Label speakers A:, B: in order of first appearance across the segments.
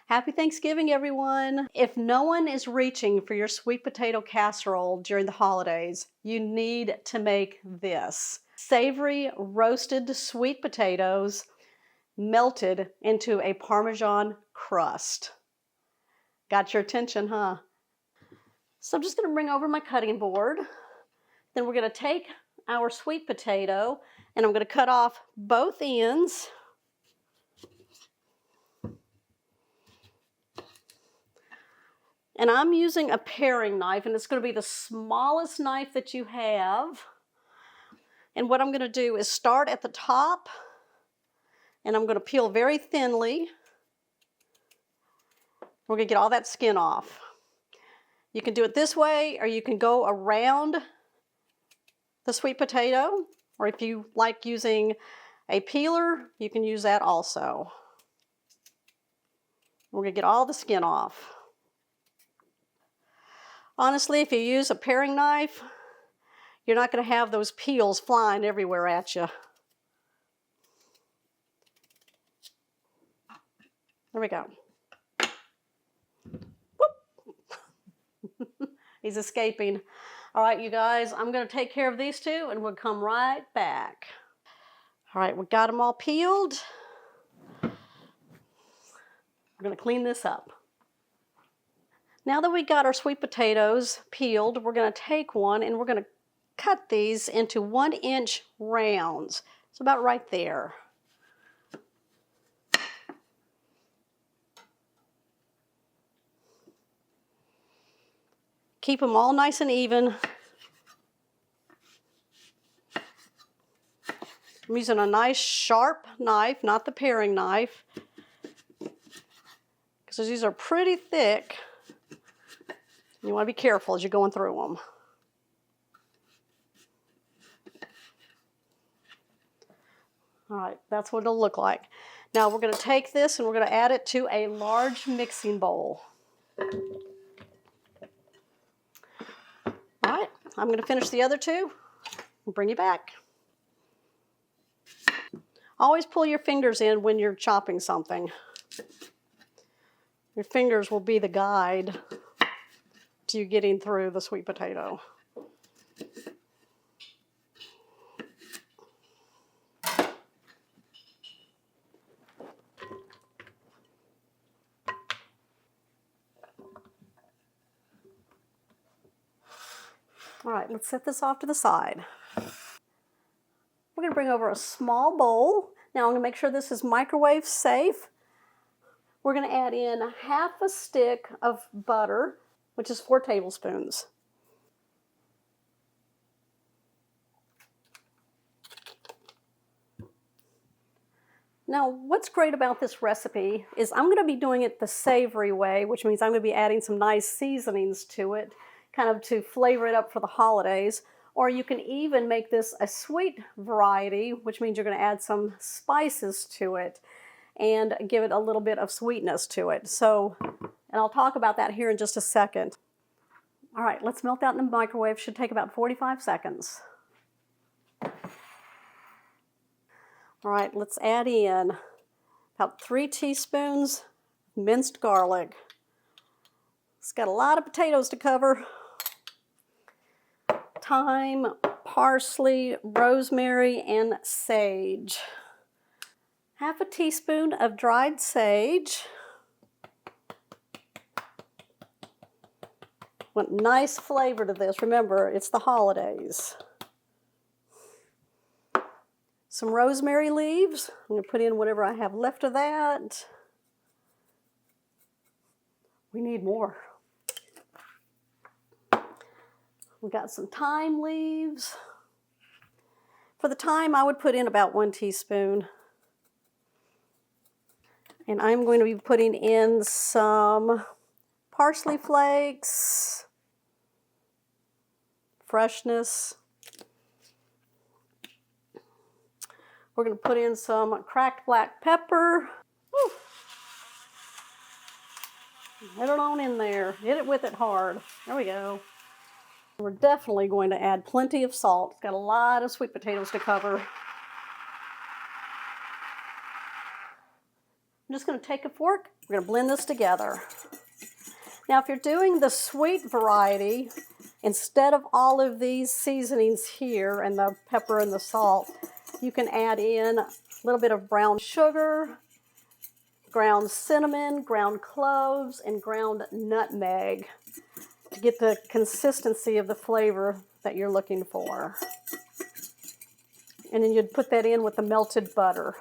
A: Happy Thanksgiving, everyone. If no one is reaching for your sweet potato casserole during the holidays, you need to make this. Savory roasted sweet potatoes melted into a Parmesan crust. Got your attention, huh? So I'm just going to bring over my cutting board. Then we're going to take our sweet potato and I'm going to cut off both ends. And I'm using a paring knife, and it's going to be the smallest knife that you have. And what I'm going to do is start at the top, and I'm going to peel very thinly. We're going to get all that skin off. You can do it this way, or you can go around the sweet potato, or if you like using a peeler, you can use that also. We're going to get all the skin off. Honestly, if you use a paring knife, you're not going to have those peels flying everywhere at you. There we go. Whoop. He's escaping. All right, you guys, I'm going to take care of these two and we'll come right back. All right, we got them all peeled. We're going to clean this up. Now that we got our sweet potatoes peeled, we're going to take one and we're going to cut these into 1-inch rounds. It's about right there. Keep them all nice and even. I'm using a nice sharp knife, not the paring knife, because these are pretty thick. You want to be careful as you're going through them. All right, that's what it'll look like. Now we're going to take this and we're going to add it to a large mixing bowl. All right, I'm going to finish the other two and bring you back. Always pull your fingers in when you're chopping something. Your fingers will be the guide to you getting through the sweet potato. All right, let's set this off to the side. We're going to bring over a small bowl. Now I'm going to make sure this is microwave safe. We're going to add in half a stick of butter, which is 4 tablespoons. Now, what's great about this recipe is I'm going to be doing it the savory way, which means I'm going to be adding some nice seasonings to it, kind of to flavor it up for the holidays. Or you can even make this a sweet variety, which means you're going to add some spices to it and give it a little bit of sweetness to it. So, and I'll talk about that here in just a second. All right, let's melt that in the microwave. Should take about 45 seconds. All right, let's add in about 3 teaspoons minced garlic. It's got a lot of potatoes to cover. Thyme, parsley, rosemary, and sage. Half a teaspoon of dried sage. Want nice flavor to this. Remember, it's the holidays. Some rosemary leaves. I'm going to put in whatever I have left of that. We need more. We got some thyme leaves. For the thyme, I would put in about 1 teaspoon. And I'm going to be putting in some parsley flakes, freshness. We're going to put in some cracked black pepper. Woo. Hit it on in there. Hit it with it hard. There we go. We're definitely going to add plenty of salt. It's got a lot of sweet potatoes to cover. I'm just going to take a fork, we're going to blend this together. Now, if you're doing the sweet variety, instead of all of these seasonings here and the pepper and the salt, you can add in a little bit of brown sugar, ground cinnamon, ground cloves, and ground nutmeg to get the consistency of the flavor that you're looking for. And then you'd put that in with the melted butter.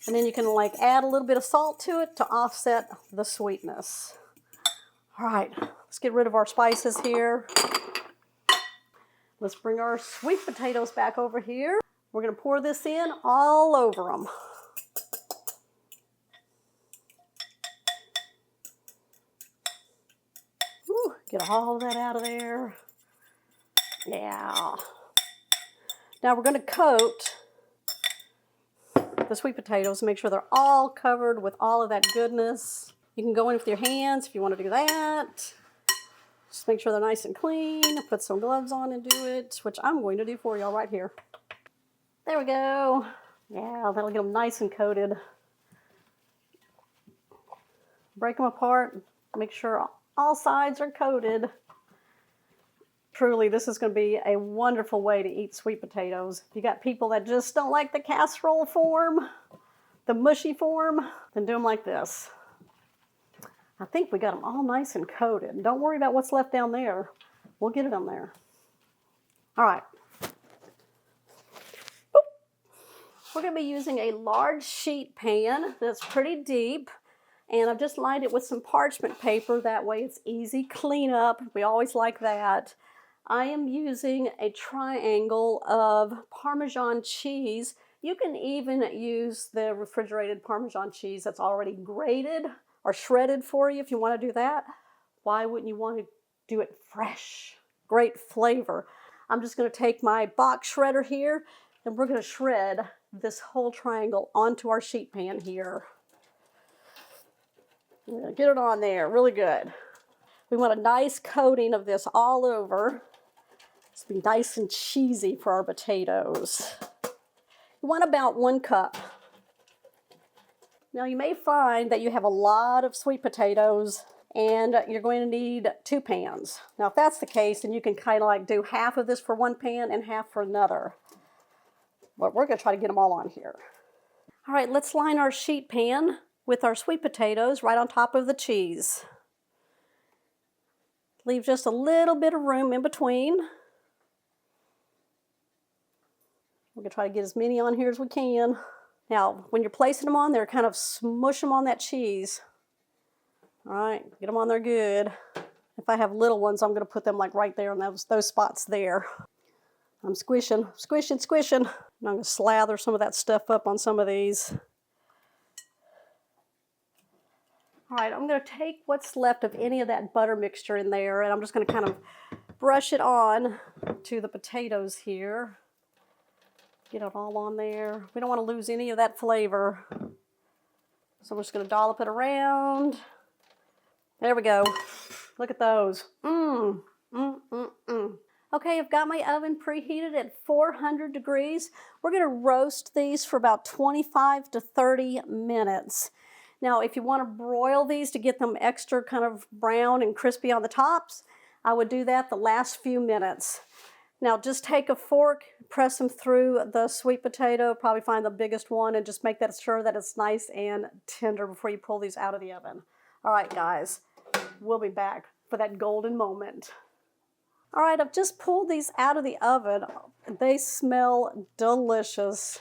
A: And then you can like add a little bit of salt to it to offset the sweetness. All right, let's get rid of our spices here. Let's bring our sweet potatoes back over here. We're going to pour this in all over them. Ooh, get all of that out of there. Yeah. Now we're going to coat the sweet potatoes, make sure they're all covered with all of that goodness. You can go in with your hands if you want to do that. Just make sure they're nice and clean. Put some gloves on and do it, which I'm going to do for y'all right here. There we go. Yeah, that'll get them nice and coated. Break them apart. Make sure all sides are coated. Truly, this is going to be a wonderful way to eat sweet potatoes. If you got people that just don't like the casserole form, the mushy form, then do them like this. I think we got them all nice and coated. Don't worry about what's left down there. We'll get it on there. All right. Boop. We're going to be using a large sheet pan that's pretty deep. And I've just lined it with some parchment paper. That way it's easy cleanup. We always like that. I am using a triangle of Parmesan cheese. You can even use the refrigerated Parmesan cheese that's already grated or shredded for you if you want to do that. Why wouldn't you want to do it fresh? Great flavor. I'm just going to take my box shredder here and we're going to shred this whole triangle onto our sheet pan here. Get it on there, really good. We want a nice coating of this all over. It's be nice and cheesy for our potatoes. You want about 1 cup. Now you may find that you have a lot of sweet potatoes and you're going to need 2 pans. Now if that's the case, then you can kind of like do half of this for one pan and half for another. But we're going to try to get them all on here. All right, let's line our sheet pan with our sweet potatoes right on top of the cheese. Leave just a little bit of room in between. We're going to try to get as many on here as we can. Now, when you're placing them on there, kind of smush them on that cheese. All right, get them on there good. If I have little ones, I'm going to put them like right there on those spots there. I'm squishing. And I'm going to slather some of that stuff up on some of these. All right, I'm going to take what's left of any of that butter mixture in there, and I'm just going to kind of brush it on to the potatoes here. Get it all on there. We don't want to lose any of that flavor. So we're just going to dollop it around. There we go. Look at those. Okay, I've got my oven preheated at 400 degrees. We're going to roast these for about 25 to 30 minutes. Now, if you want to broil these to get them extra kind of brown and crispy on the tops, I would do that the last few minutes. Now, just take a fork, press them through the sweet potato, probably find the biggest one, and just make that sure that it's nice and tender before you pull these out of the oven. All right, guys, we'll be back for that golden moment. All right, I've just pulled these out of the oven. They smell delicious.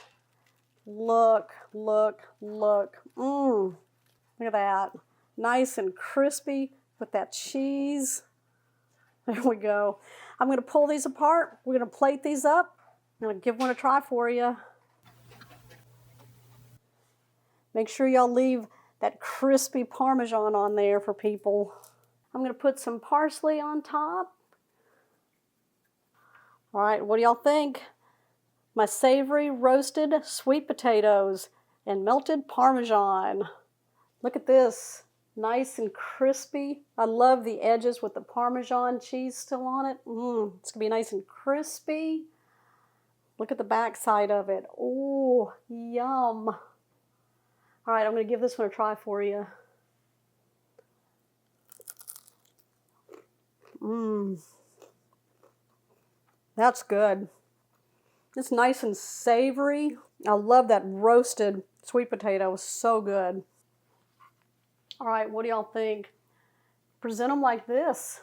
A: Look. Look at that. Nice and crispy with that cheese. There we go. I'm going to pull these apart. We're going to plate these up. I'm going to give one a try for you. Make sure y'all leave that crispy Parmesan on there for people. I'm going to put some parsley on top. All right, what do y'all think? My savory roasted sweet potatoes and melted Parmesan. Look at this. Nice and crispy. I love the edges with the Parmesan cheese still on it. It's going to be nice and crispy. Look at the back side of it. Oh, yum. All All right, I'm going to give this one a try for you. That's good. It's nice and savory. I love that roasted sweet potato. It's so good. All right, what do y'all think? Present them like this.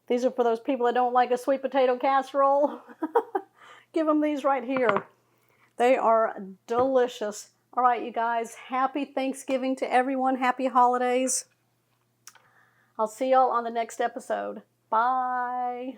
A: These are for those people that don't like a sweet potato casserole. Give them these right here. They are delicious. All right, you guys, happy Thanksgiving to everyone. Happy holidays. I'll see y'all on the next episode. Bye.